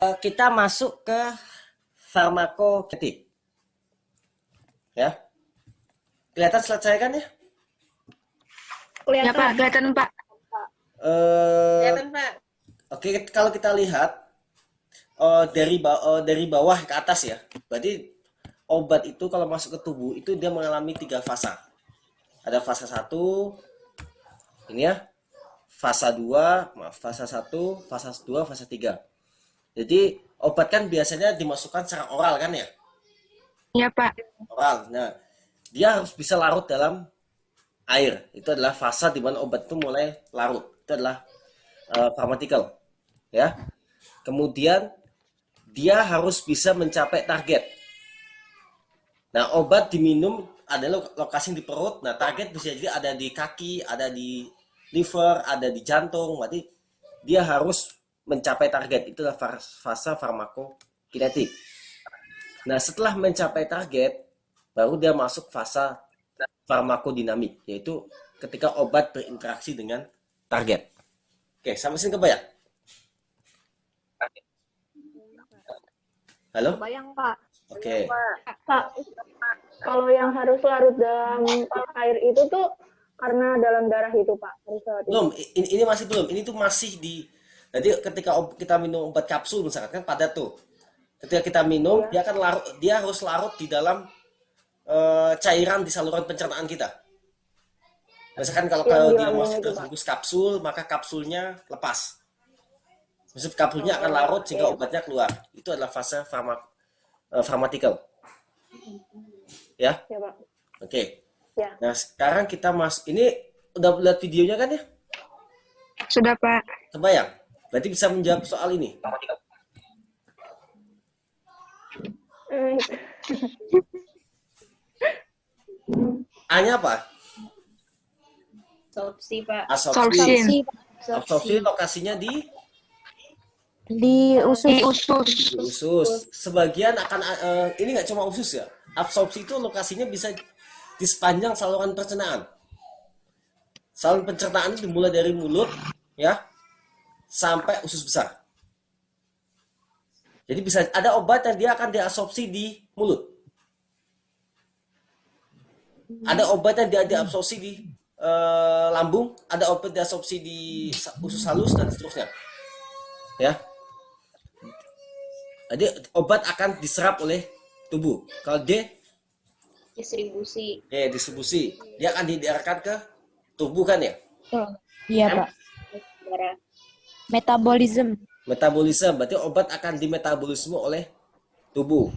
Kita masuk ke farmakokinetik. Ya. Kelihatan slide saya kan ya? Ya Pak, kelihatan Pak. Kelihatan Pak. Oke, kalau kita lihat dari bawah ke atas ya. Berarti obat itu kalau masuk ke tubuh itu dia mengalami 3 fasa. Ada fase 1, ini ya. Fase 2, fase 1, fase 2, fase 3. Jadi obat kan biasanya dimasukkan secara oral kan ya? Ya Pak. Oral. Nah, dia harus bisa larut dalam air. Itu adalah fase di mana obat itu mulai larut. Itu adalah pharmaceutical. Ya. Kemudian dia harus bisa mencapai target. Nah, obat diminum ada lokasi di perut. Nah, target bisa jadi ada di kaki, ada di liver, ada di jantung. Berarti dia harus mencapai target. Itulah fase farmakokinetik. Nah, setelah mencapai target, baru dia masuk fase farmakodinamik, yaitu ketika obat berinteraksi dengan target. Oke, sampai sini kebayang? Halo? Kebayang Pak. Oke. Pak, kalau yang harus larut dalam air itu tuh karena dalam darah itu Pak, harus larut itu. Belum, ini masih belum. Ini tuh masih di. Jadi ketika kita minum obat kapsul misalkan kan padat tuh. Ketika kita minum, dia akan larut, dia harus larut di dalam cairan di saluran pencernaan kita. Misalkan kalau dia masih terbungkus kapsul, maka kapsulnya lepas. Maksud kapsulnya akan larut sehingga obatnya keluar. Itu adalah fase pharmaceutical. Ya? Ya Pak. Oke. Ya. Nah, sekarang kita ini udah lihat videonya kan ya? Sudah Pak. Kebayang? Berarti bisa menjawab soal ini. A-nya apa? Absorpsi Pak. Absorpsi. Absorpsi. Absorpsi lokasinya di Usus. usus. Sebagian akan ini nggak cuma usus ya. Absorpsi itu lokasinya bisa di sepanjang saluran pencernaan. Saluran pencernaan itu dimulai dari mulut ya sampai usus besar. Jadi bisa ada obat yang dia akan diabsorpsi di mulut. Ada obat yang dia diabsorpsi di lambung, ada obat diabsorpsi di usus halus dan seterusnya. Ya. Jadi obat akan diserap oleh tubuh. Kalau dia Distribusi. distribusi, dia akan diarahkan ke tubuh kan ya? Iya Pak. Darah. Metabolisme. Metabolisme, berarti obat akan dimetabolisme oleh tubuh.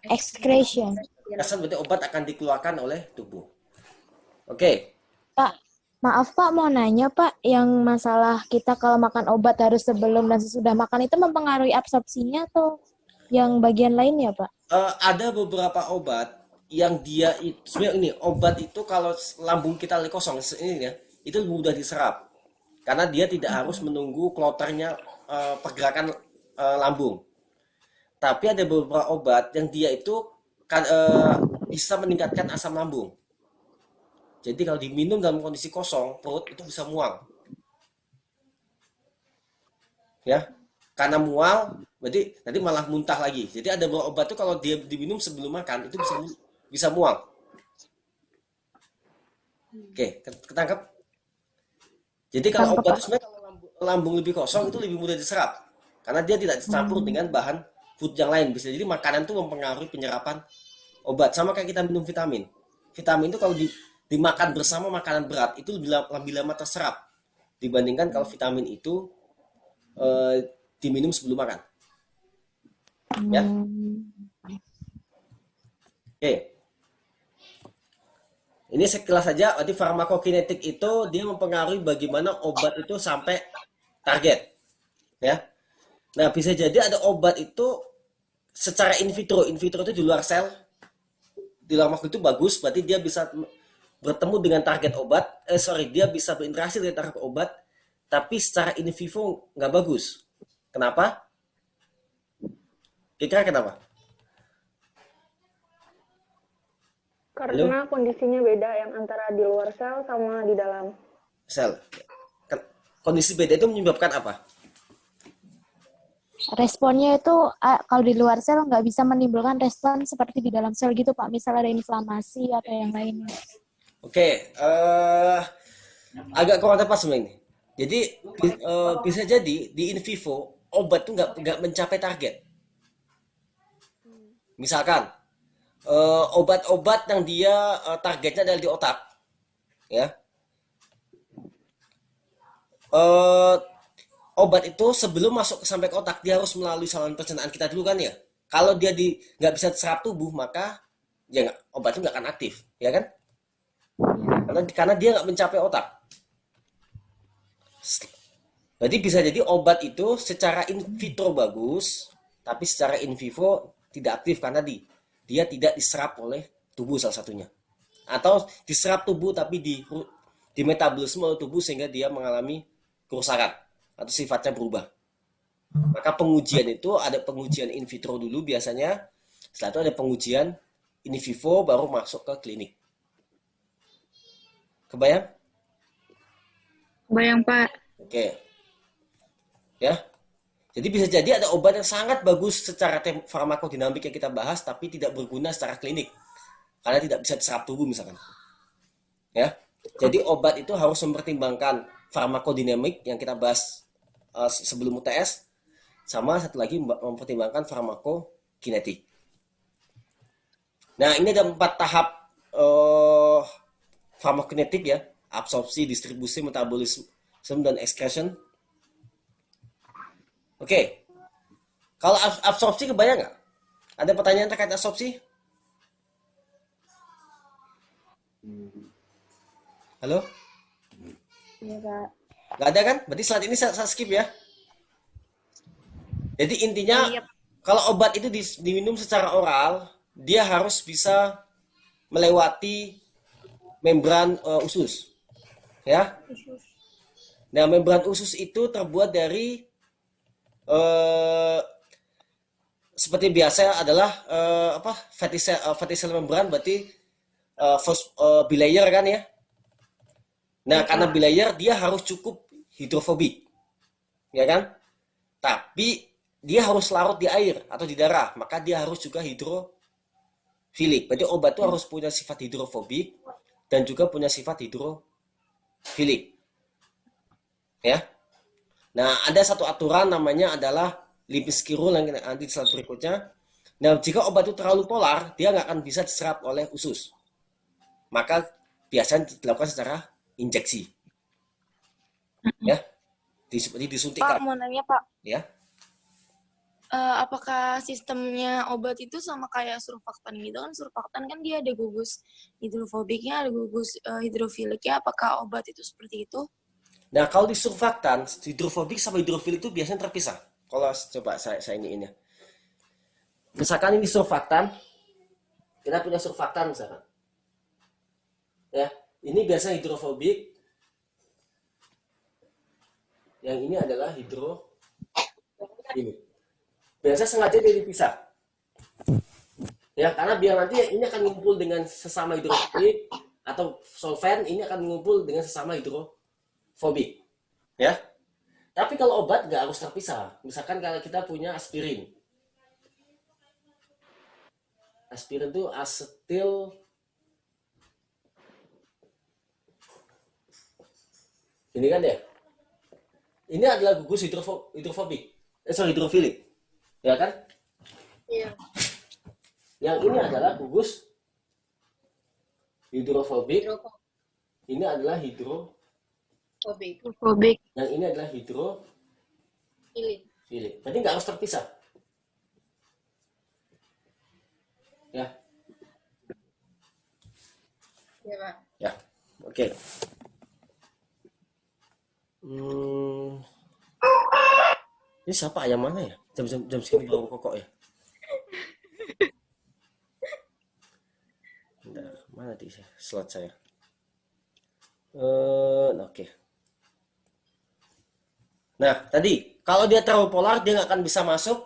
Excretion. Excretion berarti obat akan dikeluarkan oleh tubuh. Oke. Pak, maaf Pak, mau nanya Pak, yang masalah kita kalau makan obat harus sebelum dan sesudah makan itu mempengaruhi absorpsinya atau yang bagian lainnya Pak? Ada beberapa obat yang dia sebenarnya ini obat itu kalau lambung kita lagi kosong ini ya, itu mudah diserap karena dia tidak harus menunggu kloternya pergerakan lambung. Tapi ada beberapa obat yang dia itu bisa meningkatkan asam lambung. Jadi kalau diminum dalam kondisi kosong, perut itu bisa mual. Ya, karena mual, berarti nanti malah muntah lagi. Jadi ada beberapa obat itu kalau dia diminum sebelum makan itu bisa mual. Oke, ketangkap? Jadi kalau obat itu sebenarnya kalau lambung lebih kosong itu lebih mudah diserap. Karena dia tidak dicampur dengan bahan food yang lain. Bisa jadi makanan itu mempengaruhi penyerapan obat. Sama kayak kita minum vitamin. Vitamin itu kalau dimakan bersama makanan berat itu lebih lama terserap dibandingkan kalau vitamin itu diminum sebelum makan. Ya. Oke. Ini sekilas saja, berarti farmakokinetik itu dia mempengaruhi bagaimana obat itu sampai target. Ya. Nah, bisa jadi ada obat itu secara in vitro itu di luar sel, di luar makhluk itu bagus, berarti dia bisa bertemu dengan target obat, dia bisa berinteraksi dengan target obat, tapi secara in vivo nggak bagus. Kenapa? Kira-kira kenapa? Karena kondisinya beda yang antara di luar sel sama di dalam. Sel. Kondisi beda itu menyebabkan apa? responnya itu kalau di luar sel nggak bisa menimbulkan respon seperti di dalam sel gitu Pak. Misal ada inflamasi atau yang lainnya. Oke, agak kurang tepat sebenarnya. Jadi bisa jadi di in vivo obat tuh nggak mencapai target. Misalkan obat-obat yang dia targetnya adalah di otak, ya. Obat itu sebelum masuk sampai ke otak dia harus melalui saluran pencernaan kita dulu kan ya. Kalau dia nggak bisa diserap tubuh maka ya obat itu nggak akan aktif, ya kan? Karena dia nggak mencapai otak. Jadi bisa jadi obat itu secara in vitro bagus, tapi secara in vivo tidak aktif karena dia tidak diserap oleh tubuh salah satunya. Atau diserap tubuh tapi di metabolisme tubuh sehingga dia mengalami kerusakan atau sifatnya berubah. Maka pengujian itu ada pengujian in vitro dulu biasanya, setelah itu ada pengujian in vivo baru masuk ke klinik. Kebayang? Bayang, Pak. Oke. Ya. Jadi bisa jadi ada obat yang sangat bagus secara farmakodinamik yang kita bahas tapi tidak berguna secara klinik karena tidak bisa diserap tubuh misalkan. Ya. Jadi obat itu harus mempertimbangkan farmakodinamik yang kita bahas sebelum UTS sama satu lagi mempertimbangkan farmakokinetik. Nah, ini ada 4 tahap farmakokinetik ya, absorpsi, distribusi, metabolisme, dan excretion. Oke. Kalau absorpsi kebayang nggak? Ada pertanyaan terkait absorpsi? Halo? Iya, Pak. Nggak ada kan? Berarti slide ini saya skip ya. Jadi intinya kalau obat itu diminum secara oral, dia harus bisa melewati membran usus. Ya. Nah, membran usus itu terbuat dari seperti biasa adalah fatty cell membran berarti bilayer kan ya. Nah, karena bilayer dia harus cukup hidrofobik. Ya kan? Tapi dia harus larut di air atau di darah, maka dia harus juga hidrofilik. Berarti obat itu harus punya sifat hidrofobik dan juga punya sifat hidrofilik. Ya. Nah, ada satu aturan namanya adalah Lipinski rule yang nanti di slide berikutnya. Nah, jika obat itu terlalu polar, dia nggak akan bisa diserap oleh usus. Maka biasanya dilakukan secara injeksi. Ya. Disuntikkan. Pak, mau nanya Pak, Ya. apakah sistemnya obat itu sama kayak surfaktan gitu kan? Surfaktan kan dia ada gugus hidrofobiknya, ada gugus hidrofiliknya. Apakah obat itu seperti itu? Nah, kalau di surfaktan, hidrofobik sama hidrofilik itu biasanya terpisah. Kalau coba saya iniin ya. Misalkan ini surfaktan, kita punya surfaktan misalkan. Ya, ini biasanya hidrofobik. Yang ini adalah ini. Biasanya sengaja dia dipisah. Ya, karena biar nanti ini akan ngumpul dengan sesama hidrofobik atau solvent, ini akan ngumpul dengan sesama hidrofobik. Ya. Tapi kalau obat nggak harus terpisah. Misalkan kalau kita punya aspirin. Aspirin itu asetil ini kan ya. Ini adalah gugus hidrofilik. Ya kan? Iya. Yang ini adalah gugus hidrofobik. Ini adalah Hidrofobik. Fobik. Yang ini adalah hidrofilik. Berarti nggak harus terpisah. Ya. Iya, Pak. Ya. Oke. Ini siapa ayam mana ya? Jam segini baru kokok ya. Bentar, mana di slot saya? Oke. Nah, tadi kalau dia terlalu polar dia nggak akan bisa masuk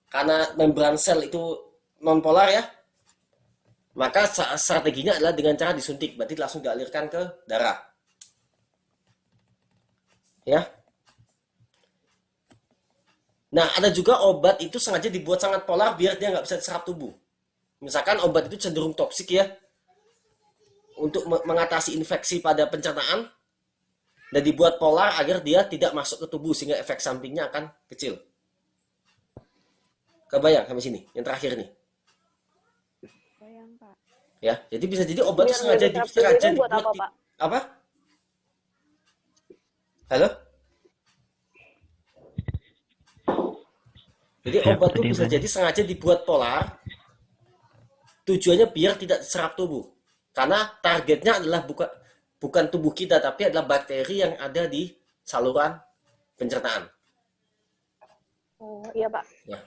karena membran sel itu non polar ya. Maka strateginya adalah dengan cara disuntik, berarti langsung dialirkan ke darah. Ya. Nah, ada juga obat itu sengaja dibuat sangat polar biar dia nggak bisa diserap tubuh. Misalkan obat itu cenderung toksik ya, untuk mengatasi infeksi pada pencernaan, dan dibuat polar agar dia tidak masuk ke tubuh sehingga efek sampingnya akan kecil. Kebayang sampai sini, yang terakhir nih. Bayang, Pak. Ya, jadi bisa jadi obat itu Biar sengaja nggak diserap tubuh itu buat apa, Pak? apa? Halo? Jadi Siap, obat itu tadi bisa gimana? jadi sengaja dibuat polar, tujuannya biar tidak diserap tubuh. Karena targetnya adalah bukan tubuh kita, tapi adalah bakteri yang ada di saluran pencernaan. Oh, iya, Pak. Ya.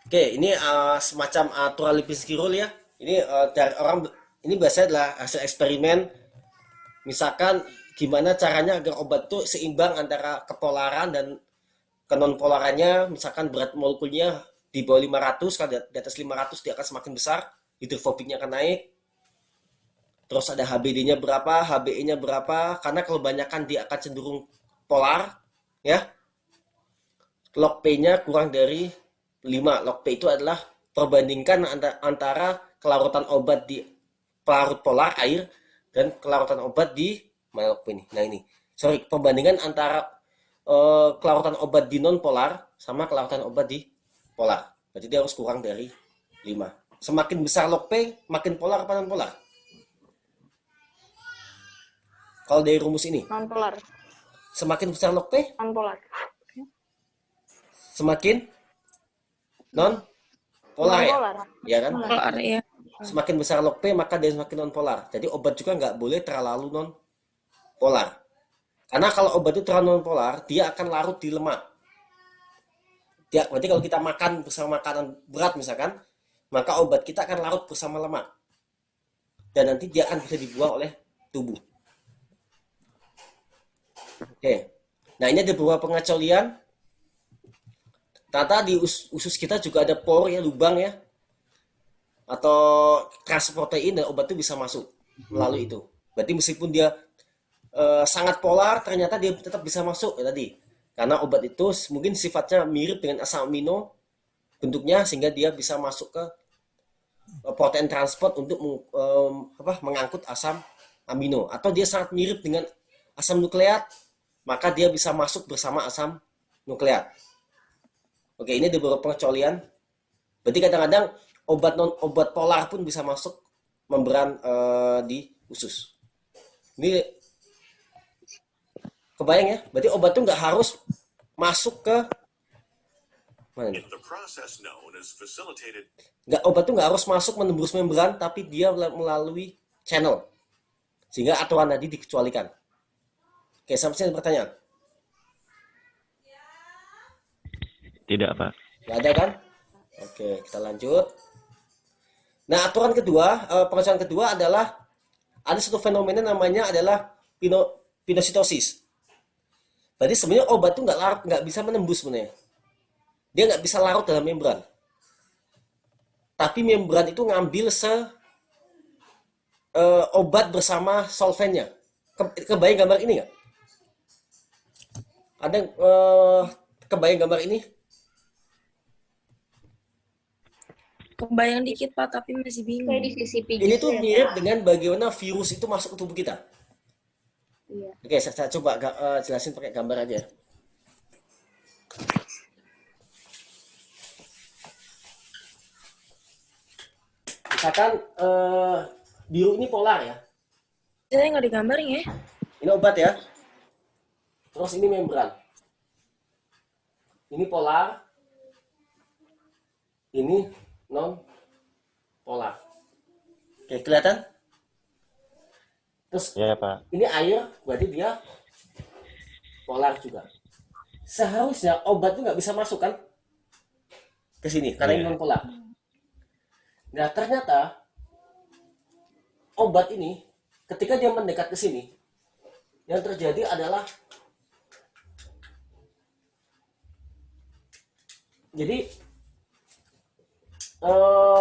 Oke, ini semacam Lipinski rule ya. Ini dari orang, ini biasanya adalah hasil eksperimen. Misalkan gimana caranya agar obat itu seimbang antara kepolaran dan kenonpolarannya. Misalkan berat molekulnya di bawah 500, kalau di atas 500 dia akan semakin besar, hidrofobiknya akan naik. Terus ada HBD-nya berapa, HBE-nya berapa, karena kalau kebanyakan dia akan cenderung polar, ya. Log P-nya kurang dari 5. Log P itu adalah perbandingkan antara kelarutan obat di pelarut polar air dan kelarutan obat di mana log P ini. Nah ini, sorry, perbandingan antara kelarutan obat di non polar sama kelarutan obat di polar. Berarti dia harus kurang dari 5. Semakin besar log P, makin polar apa non polar? Kalau dari rumus ini, Non-polar. semakin besar log P, Non-polar. semakin non polar ya, Non-polar. ya kan? Polar ya. Semakin besar log P maka dia semakin non polar. Jadi obat juga nggak boleh terlalu non polar. Karena kalau obat itu terlalu non polar, dia akan larut di lemak. Berarti kalau kita makan bersama makanan berat misalkan, maka obat kita akan larut bersama lemak. Dan nanti dia akan bisa dibuang oleh tubuh. Oke. Nah, ini ada beberapa pengecualian. Ternyata di usus kita juga ada pore ya, lubang ya. Atau transprotein dan obat itu bisa masuk melalui itu. Berarti meskipun dia sangat polar, ternyata dia tetap bisa masuk ya tadi. Karena obat itu mungkin sifatnya mirip dengan asam amino bentuknya, sehingga dia bisa masuk ke protein transport untuk mengangkut asam amino. Atau dia sangat mirip dengan asam nukleat, maka dia bisa masuk bersama asam nukleat. Oke, ini ada beberapa pengecualian. Berarti kadang-kadang obat polar pun bisa masuk membran di usus. Ini kebayang ya? Berarti obat itu nggak harus masuk ke mana nih? Obat itu nggak harus masuk menembus membran, tapi dia melalui channel. Sehingga aturan tadi dikecualikan. Oke, sampai sini pertanyaan. Tidak, Pak. Nggak ada kan? Oke, kita lanjut. Nah, aturan kedua, pengecualian kedua adalah ada satu fenomena namanya adalah pinositosis. Berarti sebenarnya obat itu nggak bisa menembus sebenarnya. Dia nggak bisa larut dalam membran. Tapi membran itu ngambil obat bersama solvennya. Kebayang gambar ini nggak? Ada kebayang gambar ini? Kebayang dikit Pak, tapi masih bingung. Kayak di CCP Ini gitu tuh ya, mirip Pak? dengan bagaimana virus itu masuk ke tubuh kita. Iya. Oke, saya coba jelasin pakai gambar aja. Misalkan biru ini polar ya. Saya nggak digambarin ya. Ini obat ya. Terus ini membran. Ini polar. Ini non polar. Oke, kelihatan? Terus Ya, Pak. ini air, berarti dia polar juga. Seharusnya obat itu nggak bisa masuk kan ke sini karena ini Iya. non polar. Nah, ternyata obat ini ketika dia mendekat ke sini, yang terjadi adalah jadi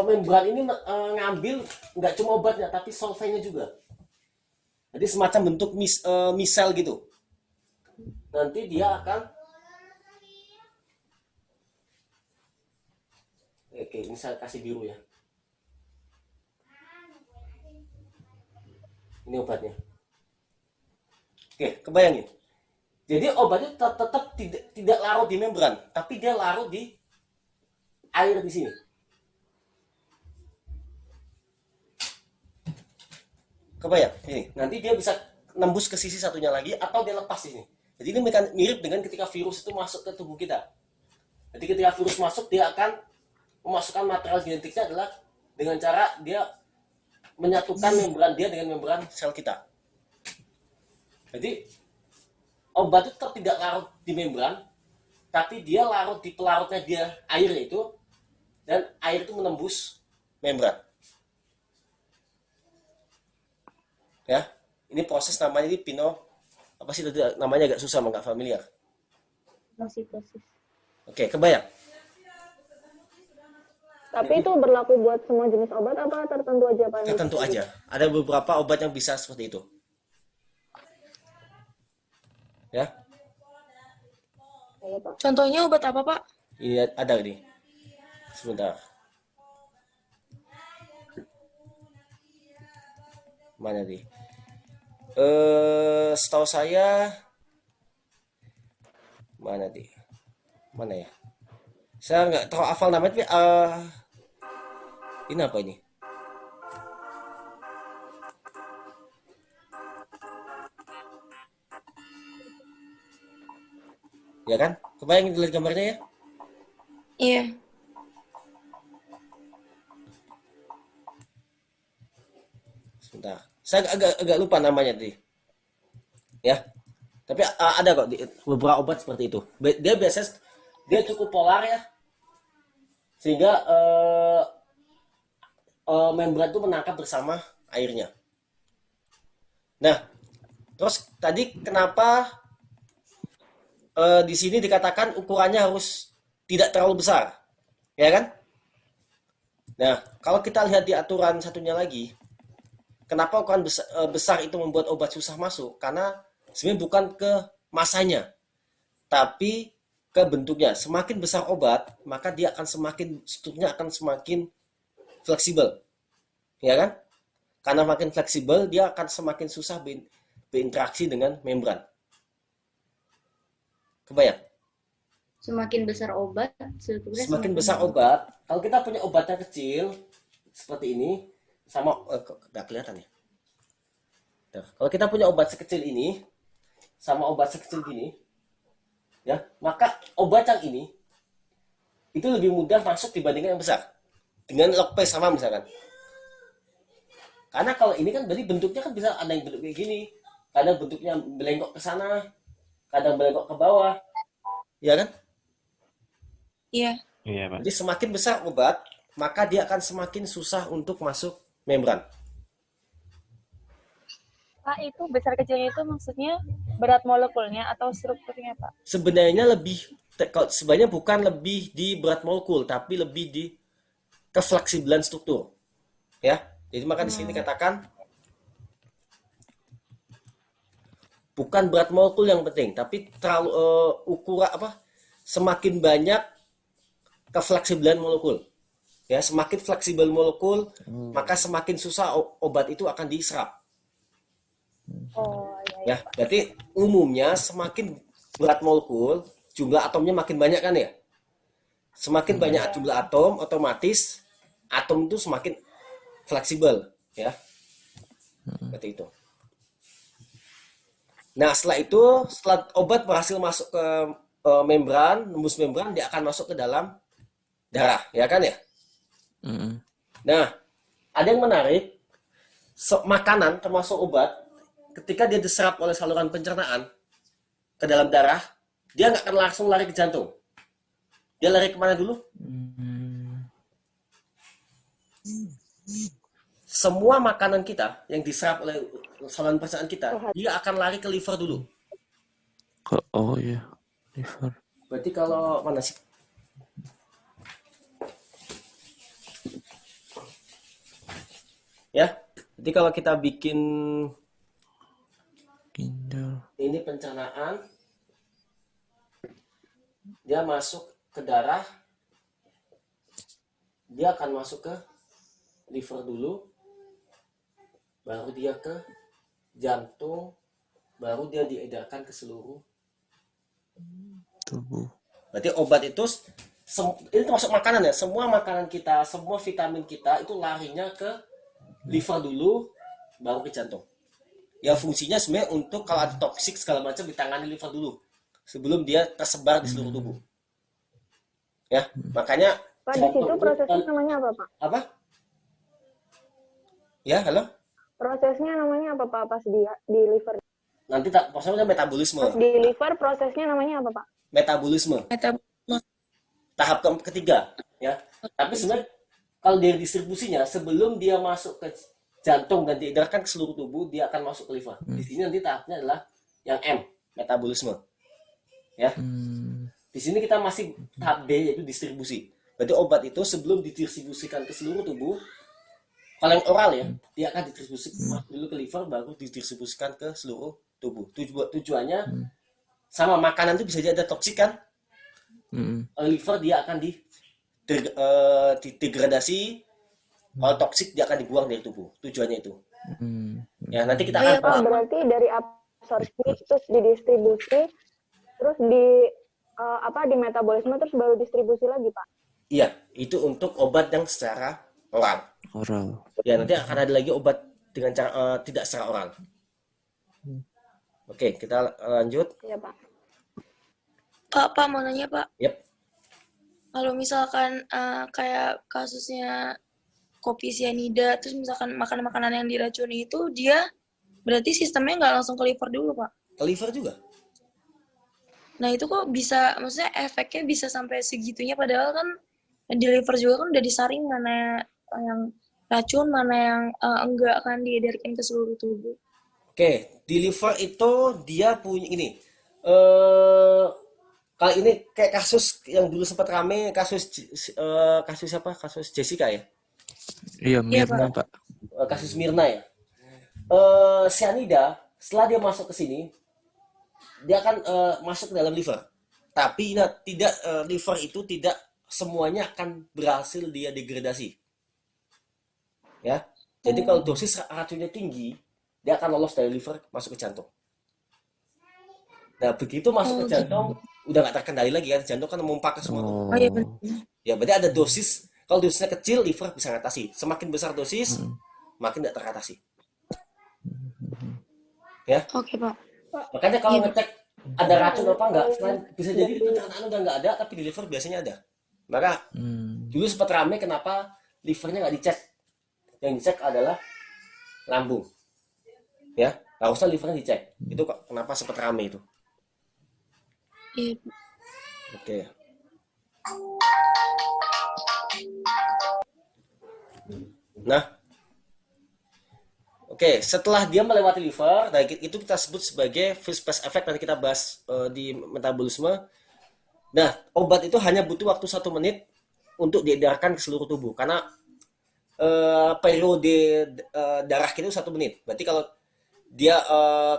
membran ini ngambil nggak cuma obatnya tapi solvennya juga. Jadi semacam bentuk misel gitu. nanti dia akan, oke, ini saya kasih biru ya. Ini obatnya. Oke, kebayangin. Jadi obatnya tetap tidak larut di membran, tapi dia larut di air di sini. Kebayang? Ini, nanti dia bisa nembus ke sisi satunya lagi atau dia lepas di sini. Jadi ini mirip dengan ketika virus itu masuk ke tubuh kita. Jadi ketika virus masuk, dia akan memasukkan material genetiknya adalah dengan cara dia menyatukan membran dia dengan membran sel kita. Jadi obat itu tetap tidak larut di membran, tapi dia larut di pelarutnya dia, airnya itu, dan air itu menembus membran. Ya, ini proses namanya di apa sih tadi namanya, agak susah, nggak familiar. Pinocytosis. Oke, kebayang. Tapi itu berlaku buat semua jenis obat apa tertentu aja Pak? Tertentu aja. Ada beberapa obat yang bisa seperti itu. Ya, Iya, Pak. Contohnya obat apa, Pak? ini ada nih. Sebentar. Mana nih? Setahu saya mana nih? Mana ya? Saya nggak tahu hafal namanya, tapi ini apa ini? Ya kan? Kebayang dilihat gambarnya ya? Iya. Sebentar. Saya agak lupa namanya tadi. Ya. Tapi ada kok beberapa obat seperti itu. Dia biasanya dia cukup polar ya. Sehingga membran itu menangkap bersama airnya. Nah, terus tadi kenapa di sini dikatakan ukurannya harus tidak terlalu besar, ya kan? Nah, kalau kita lihat di aturan satunya lagi, kenapa ukuran besar itu membuat obat susah masuk? Karena sebenarnya bukan ke masanya, tapi ke bentuknya. Semakin besar obat, maka dia akan strukturnya akan semakin fleksibel, ya kan? Karena makin fleksibel, dia akan semakin susah berinteraksi dengan membran. Kebayang? Semakin besar obat, strukturnya Semakin besar obat, kalau kita punya obatnya kecil seperti ini, sama nggak kelihatan ya. Nah, kalau kita punya obat sekecil ini sama obat sekecil gini, ya, maka obat yang ini itu lebih mudah masuk dibandingkan yang besar dengan log P sama misalkan. Karena kalau ini kan berarti bentuknya kan bisa ada yang bentuk kayak gini, kadang bentuknya belengkok ke sana, kadang belengkok ke bawah, ya kan? Iya. Iya, Pak. Jadi semakin besar obat, maka dia akan semakin susah untuk masuk membran. Pak, itu besar kecilnya itu maksudnya berat molekulnya atau strukturnya, Pak? Sebenarnya sebenarnya bukan lebih di berat molekul, tapi lebih di kefleksibelan struktur. Ya. Jadi maka di sini dikatakan bukan berat molekul yang penting, tapi terlalu ukuran apa? Semakin banyak kefleksibelan molekul. Ya, semakin fleksibel molekul, maka semakin susah obat itu akan diserap. Oh, Ya, iya. berarti umumnya semakin berat molekul, jumlah atomnya makin banyak kan ya? Semakin banyak jumlah atom, otomatis atom itu semakin fleksibel, ya. Seperti itu. Nah, setelah obat berhasil masuk ke membran, nembus membran, dia akan masuk ke dalam darah, ya kan ya? Nah, ada yang menarik, makanan termasuk obat, ketika dia diserap oleh saluran pencernaan ke dalam darah, dia nggak akan langsung lari ke jantung. Dia lari kemana dulu? Semua makanan kita yang diserap oleh saluran pencernaan kita, dia akan lari ke liver dulu. Oh iya, liver. Berarti kalau mana sih? Ya, jadi kalau kita bikin Ginjal. ini pencernaan, dia masuk ke darah, dia akan masuk ke liver dulu, baru dia ke jantung, baru dia diedarkan ke seluruh. tubuh. Berarti obat itu ini termasuk makanan ya. Semua makanan kita, semua vitamin kita itu larinya ke liver dulu, baru ke jantung. Ya fungsinya sebenarnya untuk kalau ada toksik segala macam ditangani liver dulu sebelum dia tersebar di seluruh tubuh. Ya, makanya Pak, di jantung situ itu prosesnya namanya apa, Pak? apa? Ya, halo. Prosesnya namanya apa, Pak, pas di liver? Nanti tak maksudnya metabolisme. Pas di liver prosesnya namanya apa, Pak? Metabolisme. Tahap ketiga, ya. Tapi sebenarnya kalau dari distribusinya sebelum dia masuk ke jantung dan diedarkan ke seluruh tubuh, dia akan masuk ke liver. Di sini nanti tahapnya adalah yang M, metabolisme. Ya. Di sini kita masih tahap D, yaitu distribusi. Berarti obat itu sebelum didistribusikan ke seluruh tubuh, kalau yang oral ya, dia akan didistribusikan dulu ke liver, baru didistribusikan ke seluruh tubuh. Tujuannya sama makanan itu bisa jadi ada toksik kan? Liver dia akan didegradasi, kalau toksik dia akan dibuang dari tubuh. Tujuannya itu. Ya nanti kita akan Pak, berarti dari absorpsi terus didistribusi terus di metabolisme terus baru distribusi lagi, Pak. Iya, itu untuk obat yang secara oral. Oral. Ya nanti akan ada lagi obat dengan cara tidak secara oral. Oke, kita lanjut. Iya, Pak. Pak mau nanya Pak. Yep. Kalau misalkan kayak kasusnya kopi sianida, terus misalkan makanan-makanan yang diracuni itu, dia berarti sistemnya nggak langsung ke liver dulu, Pak? Ke liver juga. Nah itu kok bisa, maksudnya efeknya bisa sampai segitunya, padahal kan di liver juga kan udah disaring mana yang racun, mana yang enggak kan diedarkan ke seluruh tubuh. Oke, di liver itu dia punya ini. Kali ini kayak kasus yang dulu sempat rame, kasus apa? Kasus Jessica ya? Iya, Mirna, Pak. Kasus Mirna ya. Cyanida setelah dia masuk ke sini, dia akan masuk ke dalam liver. Tapi tidak liver itu tidak semuanya akan berhasil dia degradasi. Ya. Jadi kalau dosis racunnya tinggi, dia akan lolos dari liver masuk ke jantung. Nah, begitu masuk ke jantung, udah nggak terkendali lagi kan. Jantung kan memompak ke semua. Oh iya benar. Ya, berarti ada dosis. Kalau dosisnya kecil, liver bisa ngatasi. Semakin besar dosis, makin tidak teratasi. Ya. Oke Pak. Makanya kalau ngecek ada racun apa enggak, selain bisa jadi di pencernaan udah nggak ada, tapi di liver biasanya ada. Maka dulu sempat rame kenapa livernya nggak dicek. Yang dicek adalah lambung. Ya, harusnya livernya dicek. Itu kenapa sempat rame itu. Iya. Oke. Nah, oke, setelah dia melewati liver, nah itu kita sebut sebagai first pass effect, nanti kita bahas di metabolisme. Nah, obat itu hanya butuh waktu 1 menit untuk diedarkan ke seluruh tubuh, karena periode darah kita itu 1 menit. Berarti kalau dia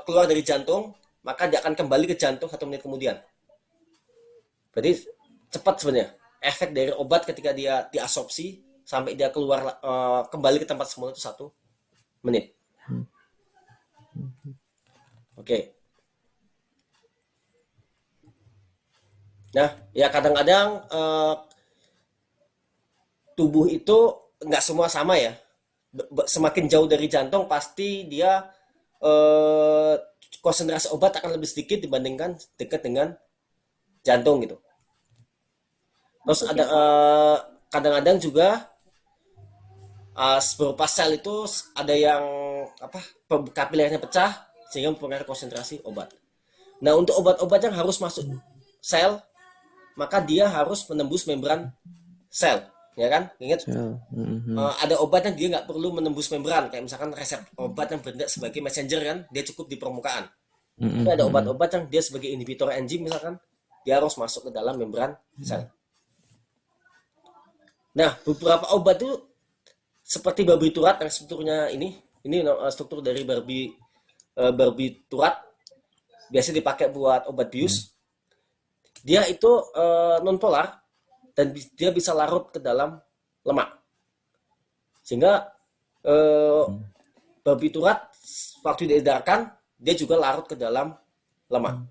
keluar dari jantung, maka dia akan kembali ke jantung 1 menit kemudian. Berarti cepat sebenarnya efek dari obat ketika dia diabsorpsi sampai dia keluar kembali ke tempat semula itu 1 menit. Oke. Nah, ya kadang-kadang tubuh itu nggak semua sama ya. Semakin jauh dari jantung pasti dia konsentrasi obat akan lebih sedikit dibandingkan dekat dengan jantung gitu. Terus ada kadang-kadang juga beberapa sel itu ada yang kapilernya pecah sehingga mempengaruhi konsentrasi obat. Nah, untuk obat-obat yang harus masuk sel, maka dia harus menembus membran sel, ya kan? Ingat, ada obat yang dia nggak perlu menembus membran, kayak misalkan resep obat yang bertindak sebagai messenger kan, dia cukup di permukaan. Tapi ada obat-obat yang dia sebagai inhibitor enzim misalkan, dia harus masuk ke dalam membran sel. Nah, beberapa obat itu seperti barbiturat yang strukturnya ini struktur dari barbiturat biasanya dipakai buat obat bius. dia itu nonpolar dan dia bisa larut ke dalam lemak. Sehingga barbiturat waktu diedarkan dia juga larut ke dalam lemak.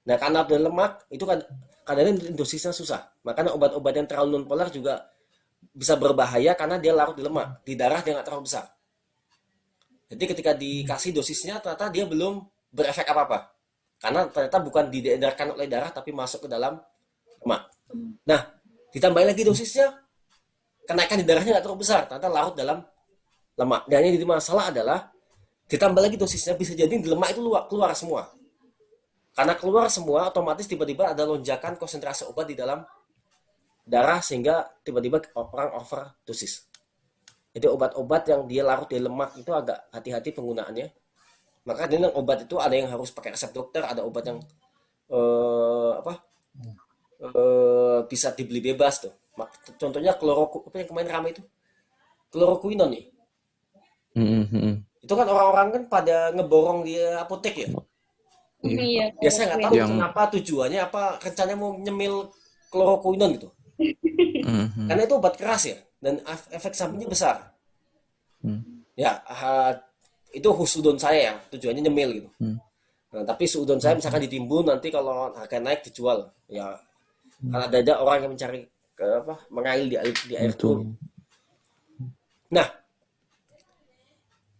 Nah, karena ada lemak itu kan kadang-kadang dosisnya susah. Makanya obat-obat yang terlalu nonpolar juga bisa berbahaya karena dia larut di lemak. Di darah dia nggak terlalu besar. Jadi ketika dikasih dosisnya ternyata dia belum berefek apa-apa. Karena ternyata bukan diedarkan oleh darah tapi masuk ke dalam lemak. Nah, ditambahin lagi dosisnya, kenaikan di darahnya nggak terlalu besar, ternyata larut dalam lemak. Dan yang jadi masalah adalah ditambah lagi dosisnya bisa jadi di lemak itu keluar semua. Karena keluar semua, otomatis tiba-tiba ada lonjakan konsentrasi obat di dalam darah sehingga tiba-tiba orang overdosis. Jadi obat-obat yang dia larut di lemak itu agak hati-hati penggunaannya. Maka dengan obat itu ada yang harus pakai resep dokter, ada obat yang bisa dibeli bebas tuh. Contohnya apa yang kemarin ramai itu? Chloroquine nih. Itu kan orang-orang kan pada ngeborong di apotek ya. Iya. Biasanya nggak tahu Yang- kenapa tujuannya, apa rencananya mau nyemil chloroquine gitu. Karena itu obat keras ya dan efek sampingnya besar. Ya, itu husnudon saya ya, tujuannya nyemil gitu. Nah, tapi seudon saya misalkan ditimbun nanti kalau harga naik dijual. Ya, karena ada orang yang mencari mengail di air Betul. itu. Nah,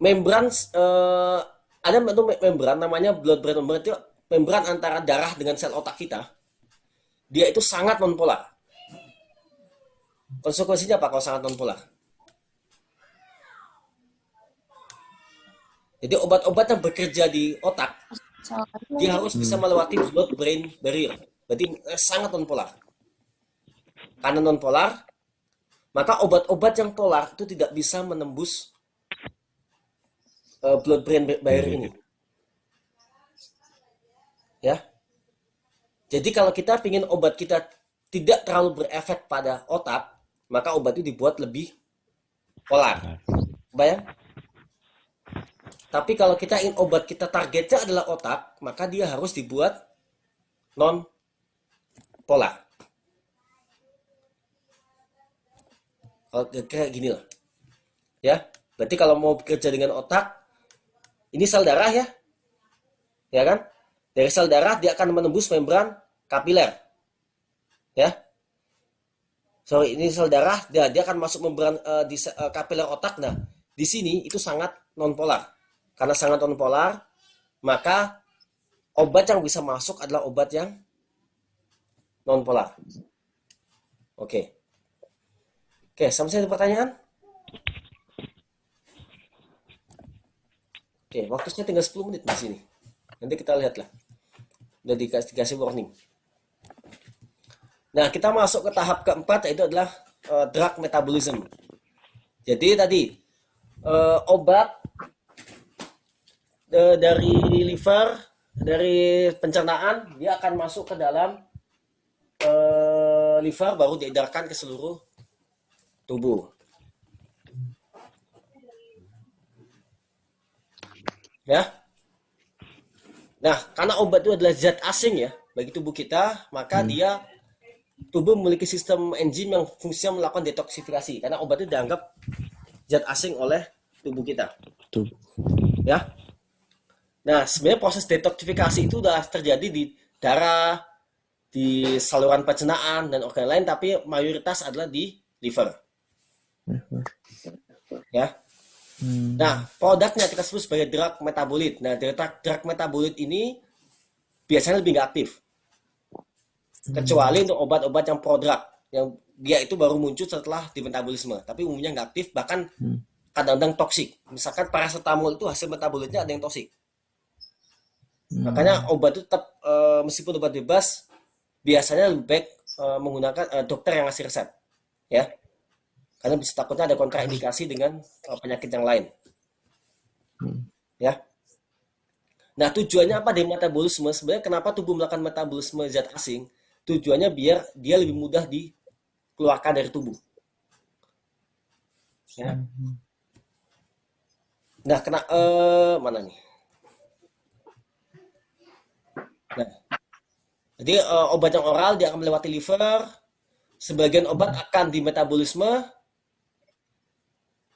membran ada itu membran namanya blood brain membran, itu membran antara darah dengan sel otak kita. Dia itu sangat nonpolar. Konsekuensinya apa kalau sangat nonpolar? Jadi obat-obat yang bekerja di otak dia harus bisa melewati blood brain barrier. Berarti sangat nonpolar. Karena nonpolar, maka obat-obat yang polar itu tidak bisa menembus blood brain barrier ini. Ya. Jadi kalau kita ingin obat kita tidak terlalu berefek pada otak, maka obat itu dibuat lebih polar. Bayang? Tapi kalau kita ingin obat kita targetnya adalah otak, maka dia harus dibuat non polar. Kalau kayak gini lah. Ya, berarti kalau mau bekerja dengan otak, ini sel darah ya. Ya kan? Dari sel darah dia akan menembus membran kapiler. Ya. Sorry, ini sel darah, dia akan masuk membran di kapiler otak. Nah, di sini itu sangat nonpolar. Karena sangat nonpolar, maka obat yang bisa masuk adalah obat yang nonpolar. Oke. Oke, sampai ada pertanyaan? Oke, waktunya tinggal 10 menit di sini. Nanti kita lihat lah. Udah dikasih warning. Nah, kita masuk ke tahap keempat, yaitu adalah drug metabolism. Jadi tadi, obat dari liver, dari pencernaan, dia akan masuk ke dalam liver, baru diedarkan ke seluruh tubuh. Ya. Nah, karena obat itu adalah zat asing ya bagi tubuh kita, maka dia tubuh memiliki sistem enzim yang fungsinya melakukan detoksifikasi karena obat itu dianggap zat asing oleh tubuh kita. Betul. Ya. Nah, sebenarnya proses detoksifikasi itu sudah terjadi di darah, di saluran pencernaan dan organ lain, tapi mayoritas adalah di liver. Ya. Nah, produknya kita sebut sebagai drug metabolit. Nah, drug metabolit ini biasanya lebih nggak aktif. Kecuali untuk obat-obat yang prodrug, yang dia itu baru muncul setelah di metabolisme. Tapi umumnya nggak aktif, bahkan kadang-kadang toksik. Misalkan paracetamol itu hasil metabolitnya ada yang toksik. Makanya obat itu tetap, meskipun obat bebas, biasanya lebih baik menggunakan dokter yang ngasih resep. Ya. Karena bisa takutnya ada kontraindikasi dengan penyakit yang lain. Ya. Nah, tujuannya apa dari metabolisme? Sebenarnya kenapa tubuh melakukan metabolisme zat asing? Tujuannya biar dia lebih mudah dikeluarkan dari tubuh. Ya. Nah, mana nih? Jadi obat yang oral dia akan melewati liver, sebagian obat akan di metabolisme,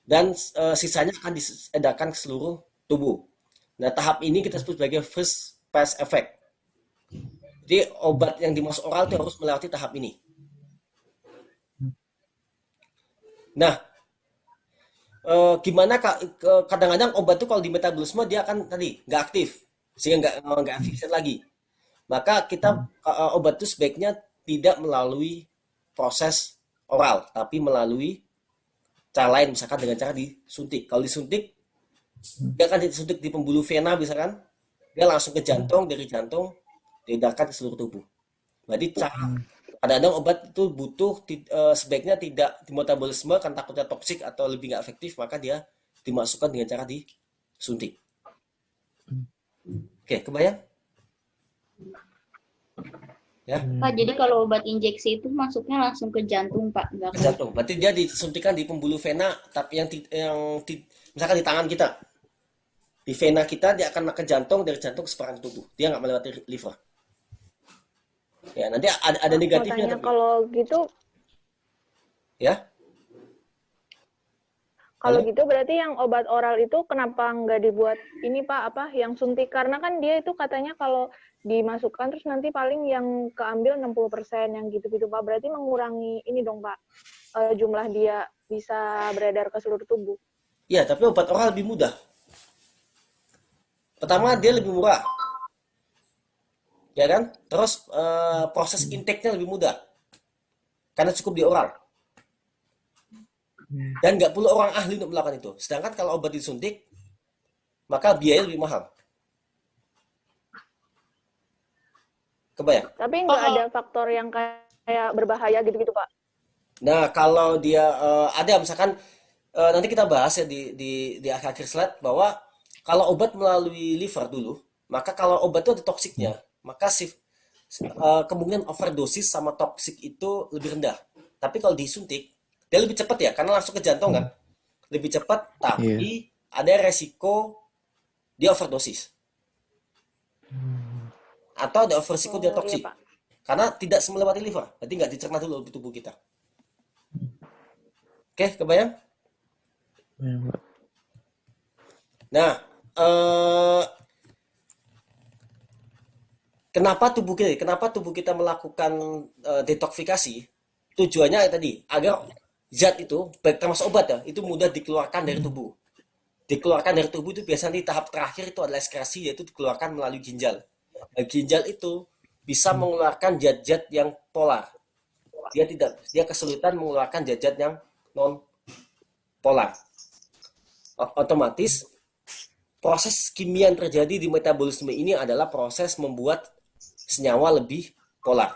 dan sisanya akan diedarkan ke seluruh tubuh. Nah, tahap ini kita sebut sebagai first pass effect. Jadi obat yang dimasuk oral itu harus melewati tahap ini. Nah, gimana kadang-kadang obat itu kalau di metabolisme dia akan tadi nggak aktif, sehingga nggak efisien lagi. Maka kita obat itu sebaiknya tidak melalui proses oral, tapi melalui cara lain, misalkan dengan cara disuntik. Kalau disuntik, dia akan disuntik di pembuluh vena, misalkan dia langsung ke jantung, dari jantung diedarkan ke seluruh tubuh. Berarti kadang-kadang obat itu butuh sebaiknya tidak di metabolisme kan takutnya toksik atau lebih nggak efektif, maka dia dimasukkan dengan cara disuntik. Oke, kebayang? Ya, Pak, jadi kalau obat injeksi itu masuknya langsung ke jantung, Pak, nggak ke jantung. Berarti dia disuntikan di pembuluh vena, tapi misalkan di tangan kita, di vena kita dia akan ke jantung, dari jantung ke separuh tubuh. Dia nggak melewati liver. Ya, nanti ada negatifnya Tanya tapi. kalau gitu, Ya, kalau halo? gitu berarti yang obat oral itu kenapa nggak dibuat ini Pak, apa yang suntik? Karena kan dia itu katanya kalau dimasukkan terus nanti paling yang keambil 60% yang gitu-gitu Pak. Berarti mengurangi ini dong Pak, jumlah dia bisa beredar ke seluruh tubuh. Ya, tapi obat oral lebih mudah. Pertama dia lebih murah, ya kan? Terus proses intake-nya lebih mudah karena cukup di oral. Dan nggak perlu orang ahli untuk melakukan itu. Sedangkan kalau obat disuntik, maka biaya lebih mahal. Kebayang? Tapi nggak ada faktor yang kayak berbahaya gitu-gitu Pak. Nah, kalau dia ada misalkan nanti kita bahas ya di akhir-akhir slide bahwa kalau obat melalui liver dulu, maka kalau obat itu ada toksiknya, maka kemungkinan overdosis sama toksik itu lebih rendah. Tapi kalau disuntik, dia lebih cepat ya, karena langsung ke jantung kan. Lebih cepat, Iya. tapi ada resiko dia overdosis. Atau ada resiko dia Iya toksik. Pak. Karena tidak melewati liver, berarti nggak dicerna dulu di tubuh kita. Oke, kebayang? Iya, Pak. Nah, kenapa tubuh kita melakukan detoksifikasi? Tujuannya tadi agar zat itu, baik termasuk obat ya, itu mudah dikeluarkan dari tubuh. Dikeluarkan dari tubuh itu biasanya di tahap terakhir itu adalah ekskresi, yaitu dikeluarkan melalui ginjal. Nah, ginjal itu bisa mengeluarkan zat-zat yang polar. Dia kesulitan mengeluarkan zat-zat yang non polar. Otomatis proses kimia yang terjadi di metabolisme ini adalah proses membuat senyawa lebih polar.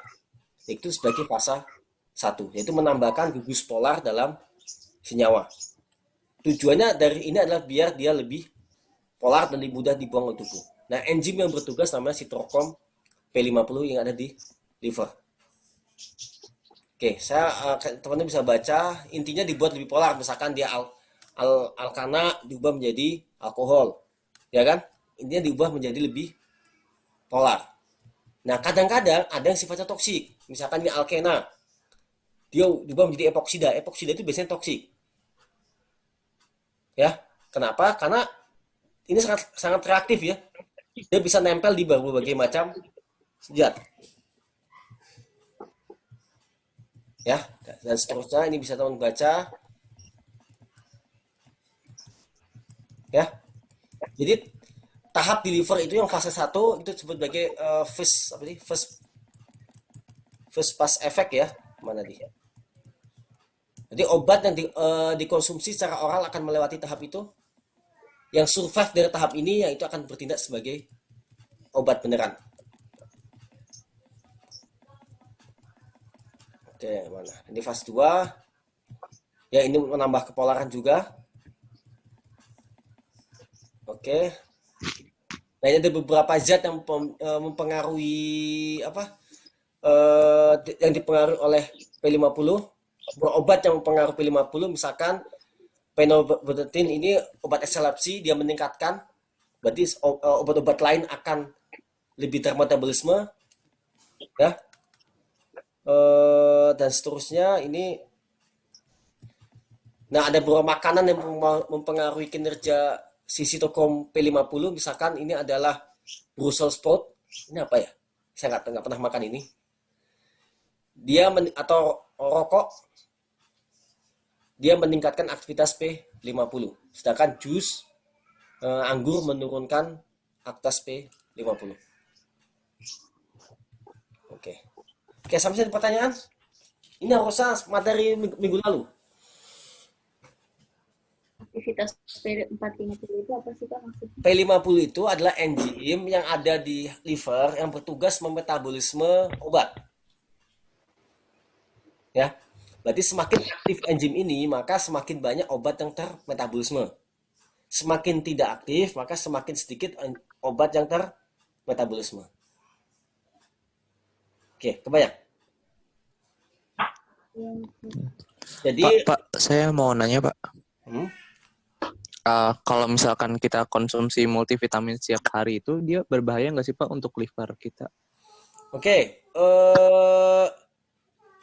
Itu sebagai fase 1, yaitu menambahkan gugus polar dalam senyawa. Tujuannya dari ini adalah biar dia lebih polar dan lebih mudah dibuang oleh tubuh. Nah, enzim yang bertugas namanya sitrochrome P50 yang ada di liver. Oke, teman-teman bisa baca, intinya dibuat lebih polar. Misalkan dia alkana diubah menjadi alkohol, ya kan? Intinya diubah menjadi lebih polar. Nah, kadang-kadang ada yang sifatnya toksik. Misalkan ini alkena, dia diubah menjadi epoksida. Epoksida itu biasanya toksik. Ya, kenapa? Karena ini sangat reaktif ya. Dia bisa nempel di berbagai macam zat. Ya, dan seterusnya ini bisa teman baca. Ya. Jadi tahap di liver itu yang fase 1 itu disebut sebagai first pass effect ya. Mana dia? Jadi obat yang dikonsumsi secara oral akan melewati tahap itu. Yang survive dari tahap ini yaitu akan bertindak sebagai obat beneran. Oke, mana? Ini fase 2. Ya, ini menambah kepolaran juga. Oke. Nah, ini ada beberapa zat yang mempengaruhi yang dipengaruhi oleh P50. Obat yang mempengaruhi P50 misalkan phenobarbital ini obat epilepsi, dia meningkatkan, berarti obat-obat lain akan lebih termetabolisme. Ya. Dan seterusnya ini. Nah, ada beberapa makanan yang mempengaruhi kinerja si sitokom P50. Misalkan ini adalah Brussels sprout. Ini apa ya? Saya nggak pernah makan ini. Atau rokok, dia meningkatkan aktivitas P50. Sedangkan jus anggur menurunkan aktivitas P50. Oke. Oke, sampai sini pertanyaan. Ini harusnya materi minggu lalu. Aktivitas P450 itu apa sih Pak maksudnya? P50 itu adalah enzim yang ada di liver yang bertugas memetabolisme obat. Ya. Berarti semakin aktif enzim ini, maka semakin banyak obat yang termetabolisme. Semakin tidak aktif, maka semakin sedikit obat yang termetabolisme. Oke, kebayang? Jadi, Pak, saya mau nanya, Pak. Kalau misalkan kita konsumsi multivitamin setiap hari itu, dia berbahaya nggak sih, Pak, untuk liver kita? Oke,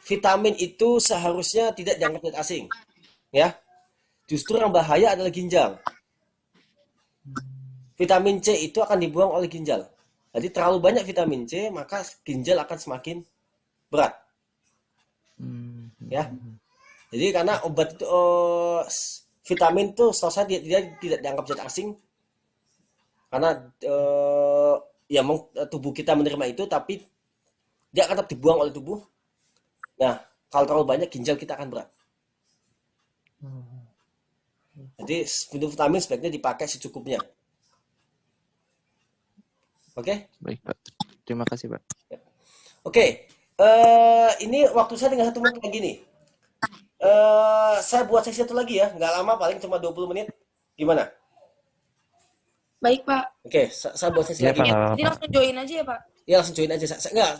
vitamin itu seharusnya tidak dianggap zat asing, ya. Justru yang bahaya adalah ginjal. Vitamin C itu akan dibuang oleh ginjal. Jadi terlalu banyak vitamin C, maka ginjal akan semakin berat. Ya. Jadi karena obat itu vitamin itu setahu saya dia tidak dianggap zat asing karena ya tubuh kita menerima itu, tapi dia akan tetap dibuang oleh tubuh. Nah, kalau terlalu banyak ginjal kita akan berat. Jadi vitamin sebaiknya dipakai secukupnya. Oke? Baik, Pak. Terima kasih, Pak. Oke. Ini waktu saya tinggal 1 menit lagi nih. Saya buat sesi 1 lagi ya, nggak lama, paling cuma 20 menit. Gimana? Baik, Pak. Oke, saya buat sesi Iya, lagi. Pak. Jadi langsung join aja ya, Pak? Ya, langsung join aja.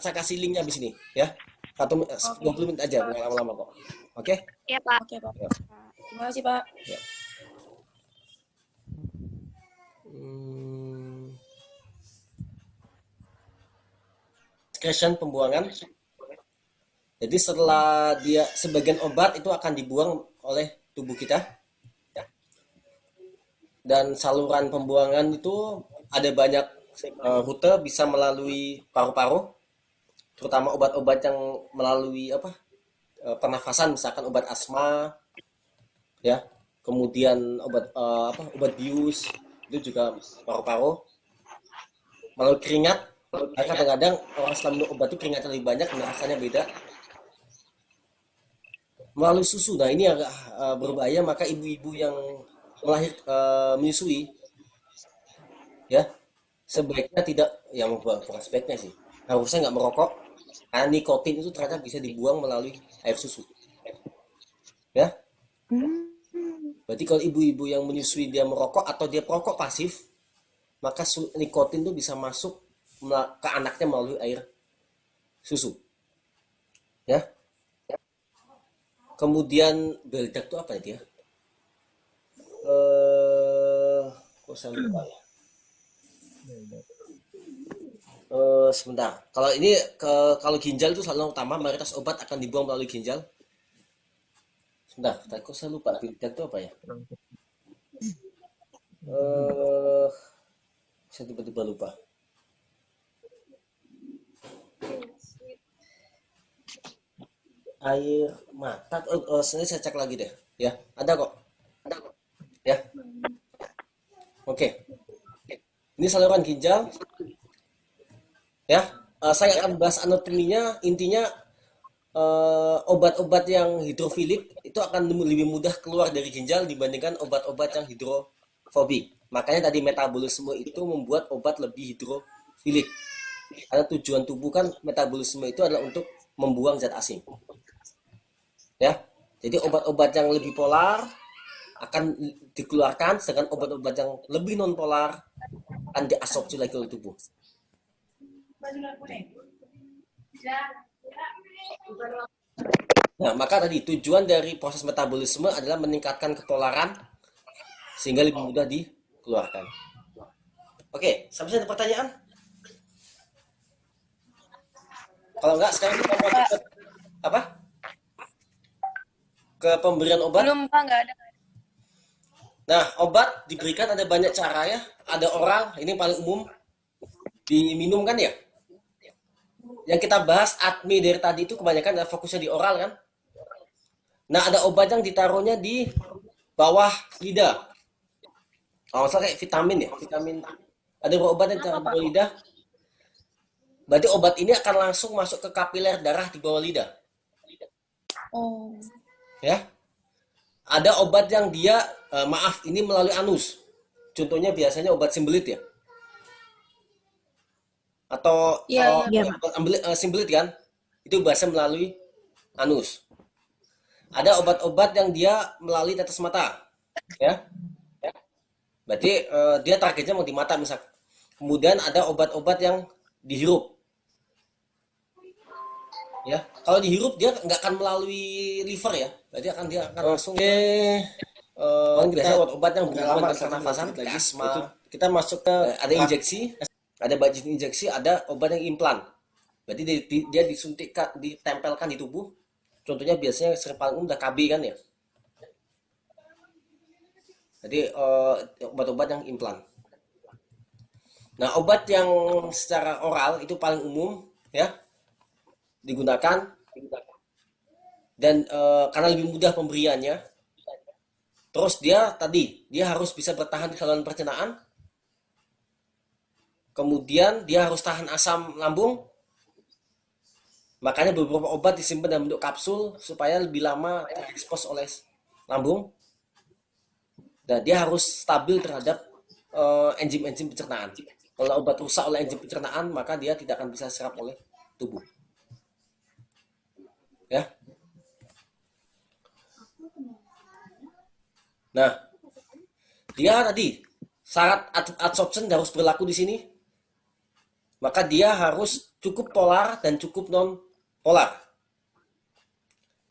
Saya kasih linknya habis ini ya. 20 menit aja, nggak lama-lama kok. Oke? Iya Pak. Oke, Pak. Ya. Terima kasih, Pak. Ya. Excretion, pembuangan. Jadi setelah dia sebagian obat itu akan dibuang oleh tubuh kita. Dan saluran pembuangan itu ada banyak rute, bisa melalui paru-paru, terutama obat-obat yang melalui pernafasan, misalkan obat asma, ya, kemudian obat bius itu juga paru-paru, melalui keringat. Kadang-kadang orang setelah minum obat itu keringatnya lebih banyak, rasanya beda. Melalui susu, nah ini agak berbahaya, maka ibu-ibu yang menyusui, ya, sebaiknya tidak, ya bukan sebaiknya sih, harusnya nggak merokok, karena nikotin itu ternyata bisa dibuang melalui air susu, ya. Berarti kalau ibu-ibu yang menyusui dia merokok atau dia perokok pasif, maka nikotin itu bisa masuk ke anaknya melalui air susu, ya. Kemudian beldak itu apa ya dia? Kok saya lupa ya? Sebentar. Kalau ini kalau ginjal itu selalu utama, mayoritas obat akan dibuang melalui ginjal. Sebentar, kok saya lupa beldak itu apa ya? Saya tiba-tiba lupa. Air mata. Saya cek lagi deh. Ya, ada kok. Ya. Oke. Ini saluran ginjal. Ya, saya akan bahas anatominya. Intinya obat-obat yang hidrofilik itu akan lebih mudah keluar dari ginjal dibandingkan obat-obat yang hidrofobik. Makanya tadi metabolisme itu membuat obat lebih hidrofilik. Karena tujuan tubuh kan metabolisme itu adalah untuk membuang zat asing. Ya, jadi obat-obat yang lebih polar akan dikeluarkan, sedangkan obat-obat yang lebih non polar akan diabsorpsi lagi oleh tubuh. Nah, maka tadi tujuan dari proses metabolisme adalah meningkatkan ketolaran sehingga lebih mudah dikeluarkan. Oke, sampai sini ada pertanyaan? Kalau enggak sekarang kita masuk ke apa? Ke pemberian obat. Belum Pak, nggak ada. Nah, obat diberikan ada banyak cara ya. Ada oral, ini paling umum diminum kan ya. Yang kita bahas ADME dari tadi itu kebanyakan ada fokusnya di oral kan. Nah, ada obat yang ditaruhnya di bawah lidah. Kalau salah kayak vitamin ya, vitamin. Ada beberapa obat yang ditaruh di bawah lidah. Berarti obat ini akan langsung masuk ke kapiler darah di bawah lidah. Oh. Ya. Ada obat yang dia, maaf, ini melalui anus. Contohnya biasanya obat simbelit ya. Atau Iya, iya. simbelit kan. Itu biasa melalui anus. Ada obat-obat yang dia melalui tetes mata. Ya. Berarti dia targetnya mau di mata misal. Kemudian ada obat-obat yang dihirup. Ya, kalau dihirup dia nggak akan melalui liver ya, berarti dia akan langsung ke biasanya obat-obat yang berhubungan dengan pernafasan, kayak asma. Kita masuk ke ada injeksi, ada jenis injeksi, ada obat yang implan. Berarti dia disuntikkan, ditempelkan di tubuh. Contohnya biasanya sering paling umum udah KB kan ya. Jadi obat-obat yang implan. Nah, obat yang secara oral itu paling umum ya digunakan dan karena lebih mudah pemberiannya. Terus dia harus bisa bertahan di saluran pencernaan. Kemudian dia harus tahan asam lambung. Makanya beberapa obat disimpan dalam bentuk kapsul supaya lebih lama terekspos oleh lambung. Dan dia harus stabil terhadap enzim-enzim pencernaan. Kalau obat rusak oleh enzim pencernaan, maka dia tidak akan bisa serap oleh tubuh. Ya. Nah, dia tadi syarat adsorption harus berlaku di sini. Maka dia harus cukup polar dan cukup non polar.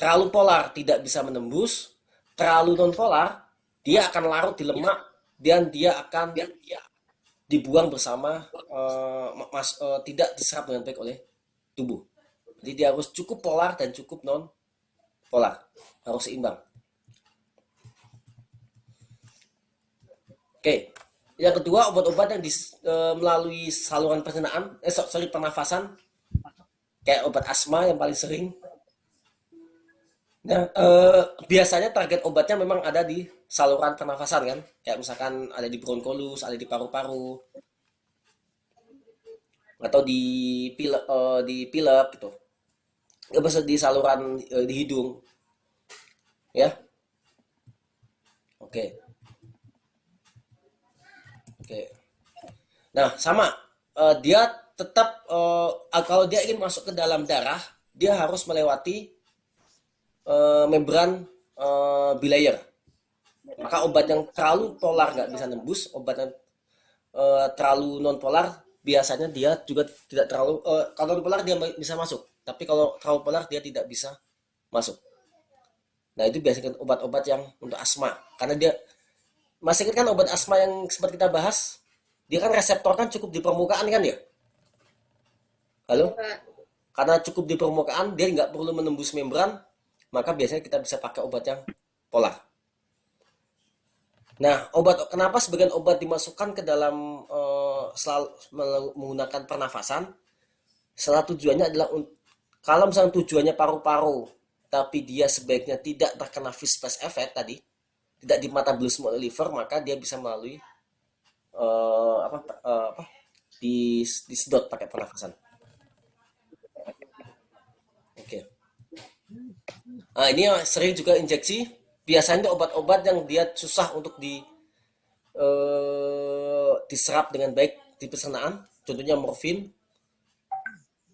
Terlalu polar tidak bisa menembus, terlalu non polar dia akan larut di lemak dan dia akan dibuang bersama tidak diserap dengan baik oleh tubuh. Jadi dia harus cukup polar dan cukup non polar, harus seimbang. Oke, yang kedua obat-obat yang melalui saluran pencernaan, pernafasan, kayak obat asma yang paling sering. Nah, biasanya target obatnya memang ada di saluran pernafasan kan, kayak misalkan ada di bronkolus, ada di paru-paru, atau di pilek gitu. Bisa di saluran di hidung, ya. Oke. Nah, sama. Dia tetap kalau dia ingin masuk ke dalam darah, dia harus melewati membran bilayer. Maka obat yang terlalu polar nggak bisa nembus, obat yang terlalu non polar biasanya dia juga tidak terlalu. Kalau polar dia bisa masuk, tapi kalau terlalu polar dia tidak bisa masuk. Nah, itu biasanya obat-obat yang untuk asma, karena dia masih ingat kan obat asma yang sempat kita bahas, dia kan reseptor kan cukup di permukaan kan ya. Halo? Karena cukup di permukaan, dia nggak perlu menembus membran, maka biasanya kita bisa pakai obat yang polar. Nah, kenapa sebagian obat dimasukkan ke dalam selalu menggunakan pernafasan? Salah tujuannya adalah kalau misalnya tujuannya paru-paru, tapi dia sebaiknya tidak terkena fistpace effect tadi, tidak di metabolisme oleh liver, maka dia bisa melalui disedot pakai pernafasan. Oke. Nah, ini sering juga injeksi. Biasanya obat-obat yang dia susah untuk diserap dengan baik di pencernaan, contohnya morfin,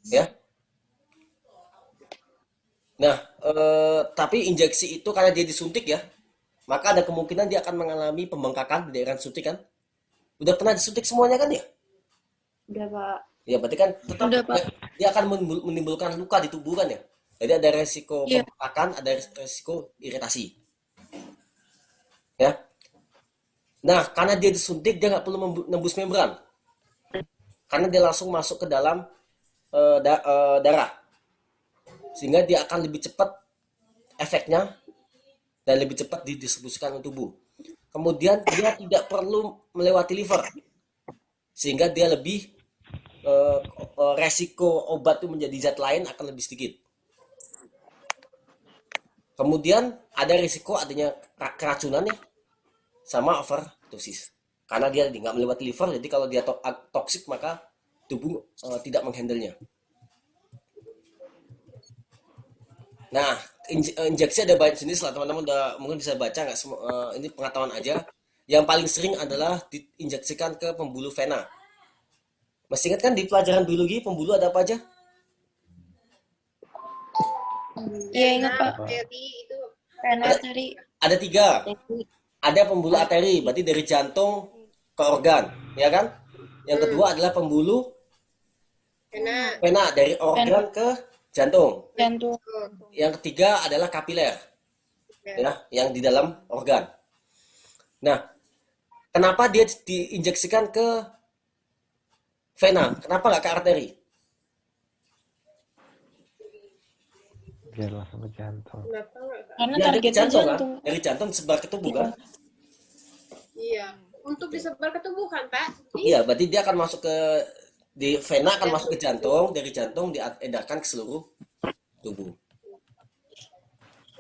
ya. Nah, tapi injeksi itu karena dia disuntik ya, maka ada kemungkinan dia akan mengalami pembengkakan di daerah suntik kan. Udah pernah disuntik semuanya kan ya? Udah, Pak. Ya, berarti kan tetap dia akan menimbulkan luka di tubuh kan ya. Jadi ada resiko pembengkakan, ada resiko iritasi. Ya. Nah, karena dia disuntik, dia nggak perlu menembus membran. Karena dia langsung masuk ke dalam darah. sehingga dia akan lebih cepat efeknya dan lebih cepat didistribusikan ke tubuh. Kemudian dia tidak perlu melewati liver, sehingga dia lebih resiko obat itu menjadi zat lain akan lebih sedikit. Kemudian ada risiko adanya keracunan ya, sama overdosis. Karena dia nggak melewati liver, jadi kalau dia toksik maka tubuh tidak menghandlenya. Nah, injeksi ada banyak jenis lah, teman-teman udah mungkin bisa baca nggak semua, ini pengetahuan aja. Yang paling sering adalah diinjeksikan ke pembuluh vena. Masih ingat kan di pelajaran biologi pembuluh ada apa aja? Iya ingat Pak. Pena arteri. Ada 3. Ada pembuluh arteri, berarti dari jantung ke organ, ya kan? Yang kedua adalah pembuluh vena dari organ ke jantung. Jantung. Yang ketiga adalah kapiler, ya, yang di dalam organ. Nah, kenapa dia diinjeksikan ke vena? Kenapa nggak ke arteri? Biar langsung ke jantung. Karena Ya, dari targetnya jantung kan? jantung. Dari jantung sebar ke tubuh kan? Iya, untuk disebar ke tubuh kan, Pak? Iya, berarti dia akan masuk ke di vena akan masuk ke jantung, dari jantung diedarkan ke seluruh tubuh.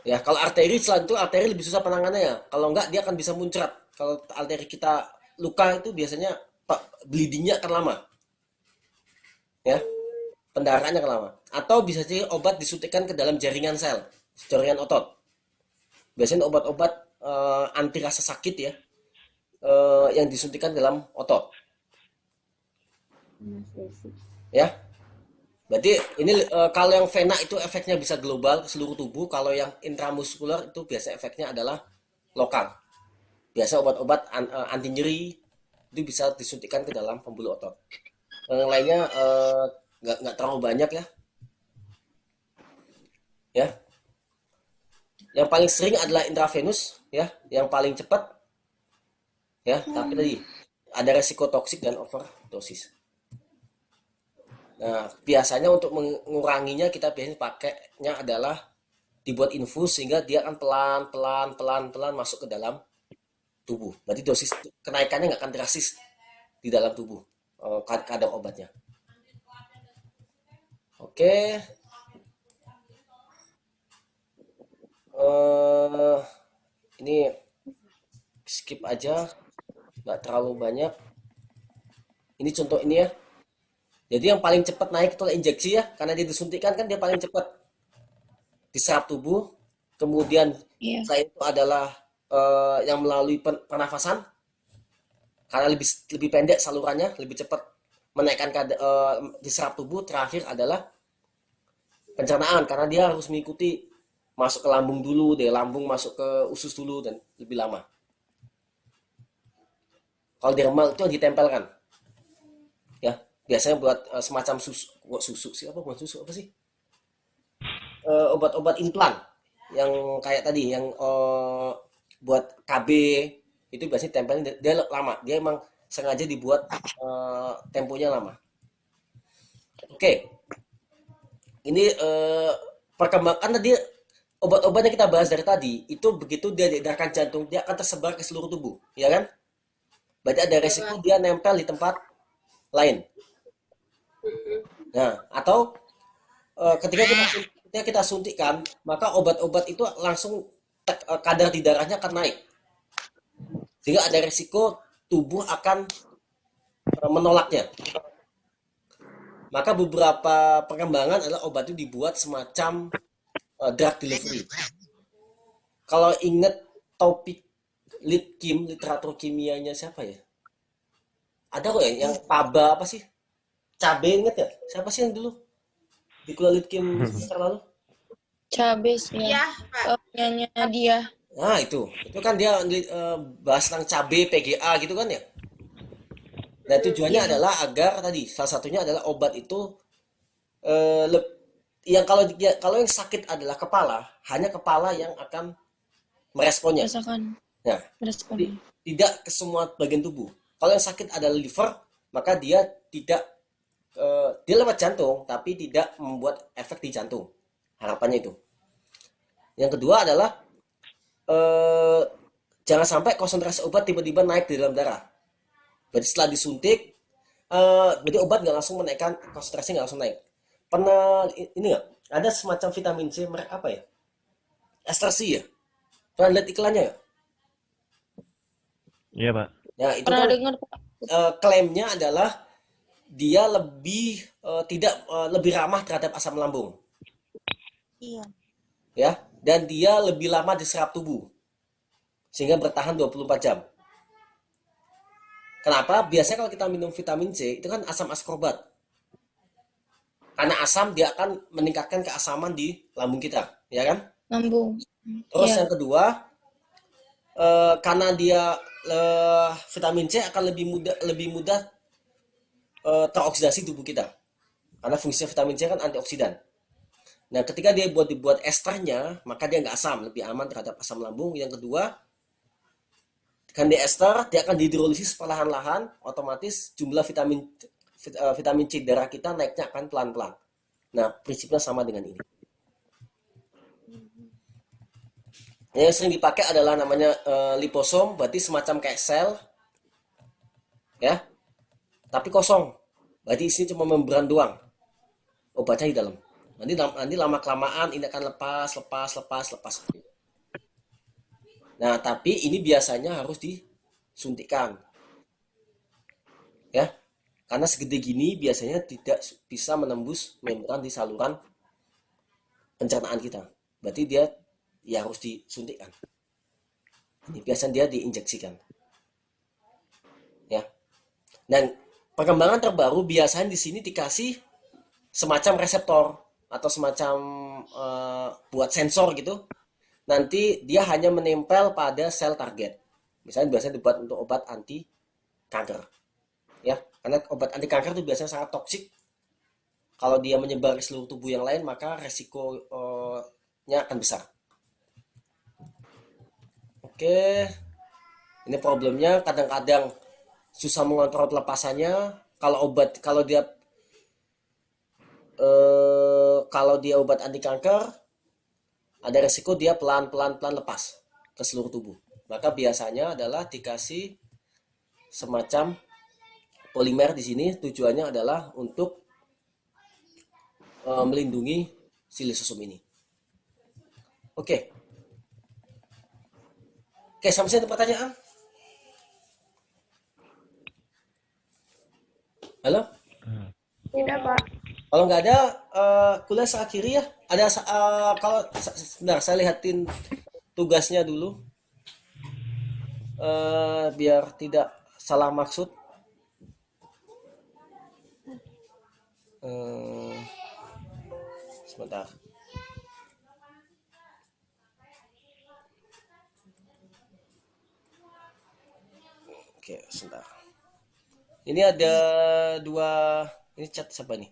Ya, kalau arteri selain itu arteri lebih susah penanganannya. Kalau enggak dia akan bisa muncrat. Kalau arteri kita luka itu biasanya bleedingnya akan lama. Ya, pendarahannya akan lama. Atau bisa jadi obat disuntikkan ke dalam jaringan sel, jaringan otot. Biasanya obat-obat anti rasa sakit ya, yang disuntikkan dalam otot. Ya, berarti ini kalau yang vena itu efeknya bisa global ke seluruh tubuh. Kalau yang intramuskuler itu biasa efeknya adalah lokal. Biasa obat-obat anti nyeri itu bisa disuntikkan ke dalam pembuluh otot. Yang lainnya nggak terlalu banyak ya. Ya, yang paling sering adalah intravenus ya, yang paling cepat ya. Tapi tadi ada resiko toksik dan overdosis. Nah, biasanya untuk menguranginya kita biasanya pakainya adalah dibuat infus sehingga dia akan pelan-pelan masuk ke dalam tubuh. Berarti dosis kenaikannya nggak akan drastis di dalam tubuh kadar obatnya. Oke. Ini skip aja, nggak terlalu banyak. Ini contoh ini ya. Jadi yang paling cepat naik itu injeksi ya, karena dia disuntikkan kan dia paling cepat diserap tubuh. Kemudian selain itu adalah yang melalui pernafasan, karena lebih pendek salurannya, lebih cepat menaikkan diserap tubuh. Terakhir adalah pencernaan, karena dia harus mengikuti masuk ke lambung dulu, dari lambung masuk ke usus dulu dan lebih lama. Kalau dermal itu ditempelkan, ya biasanya buat semacam susu sih, apa bukan susu apa sih? Obat-obat implan yang kayak tadi yang buat KB itu biasanya tempelnya dia lama, dia emang sengaja dibuat temponya lama. Oke. Ini perkembangan tadi obat-obat yang kita bahas dari tadi itu begitu dia diedarkan jantung dia akan tersebar ke seluruh tubuh, ya kan? Berarti ada resiko dia nempel di tempat lain. Nah, atau ketika kita suntikkan, maka obat-obat itu langsung kadar di darahnya akan naik. Sehingga ada resiko tubuh akan menolaknya. Maka beberapa pengembangan adalah obat itu dibuat semacam drug delivery. Kalau ingat topik literatur kimianya siapa ya? Ada kok ya yang Paba apa sih? Cabe inget ya? Siapa sih yang dulu di kuliah litkim semester lalu? Cabes ya. Nyanyi dia. Nah itu kan dia bahas tentang cabe PGA gitu kan ya. Dan tujuannya adalah agar tadi salah satunya adalah obat itu yang kalau yang sakit adalah kepala, hanya kepala yang akan meresponnya. Rasakan. Nah, tidak ke semua bagian tubuh. Kalau yang sakit adalah liver, maka dia lewat jantung, tapi tidak membuat efek di jantung. Harapannya itu. Yang kedua adalah eh, jangan sampai konsentrasi obat tiba-tiba naik di dalam darah. Berarti setelah disuntik, berarti obat nggak langsung menaikkan, konsentrasi nggak langsung naik. Pernah ini nggak? Ada semacam vitamin C merek apa ya? Estersi ya? Pernah lihat iklannya nggak? Iya, Pak. Ya itu Pernah kan dengar, Pak. klaimnya adalah dia lebih tidak lebih ramah terhadap asam lambung, Iya. ya, dan dia lebih lama diserap tubuh sehingga bertahan 24 jam. Kenapa? Biasanya kalau kita minum vitamin C itu kan asam ascorbat. Karena asam dia akan meningkatkan keasaman di lambung kita, ya kan? Lambung. Terus Iya. yang kedua, karena dia vitamin C akan lebih mudah teroksidasi tubuh kita. Karena fungsi vitamin C kan antioksidan. Nah, ketika dia dibuat esternya, maka dia nggak asam, lebih aman terhadap asam lambung. Yang kedua, kan di ester, dia akan dihidrolisis perlahan-lahan, otomatis jumlah vitamin C darah kita naiknya akan pelan-pelan. Nah, prinsipnya sama dengan ini. Yang sering dipakai adalah namanya liposom, berarti semacam kayak sel, ya, tapi kosong. Berarti isinya cuma membran doang. Obatnya di dalam. Nanti lama kelamaan ini akan lepas. Nah, tapi ini biasanya harus disuntikkan, ya, karena segede gini biasanya tidak bisa menembus membran di saluran pencernaan kita. Berarti dia ya harus disuntikkan. Ini biasanya dia diinjeksikan, ya. Dan perkembangan terbaru biasanya di sini dikasih semacam reseptor atau semacam buat sensor gitu. Nanti dia hanya menempel pada sel target. Misalnya biasanya dibuat untuk obat anti kanker, ya. Karena obat anti kanker itu biasanya sangat toksik. Kalau dia menyebar ke seluruh tubuh yang lain, maka resikonya akan besar. Oke, ini problemnya kadang-kadang susah mengontrol pelepasannya. Kalau dia obat anti kanker, ada resiko dia pelan-pelan lepas ke seluruh tubuh. Maka biasanya adalah dikasih semacam polimer di sini, tujuannya adalah untuk melindungi si lisosom ini. Oke, sampai sini ada pertanyaan? Halo? Tidak, Pak. Kalau nggak ada, kuliah seakhiri ya. Ada kalau sebentar saya lihatin tugasnya dulu, biar tidak salah maksud. Sebentar. Oke, sebentar. Ini ada dua. Ini chat siapa nih?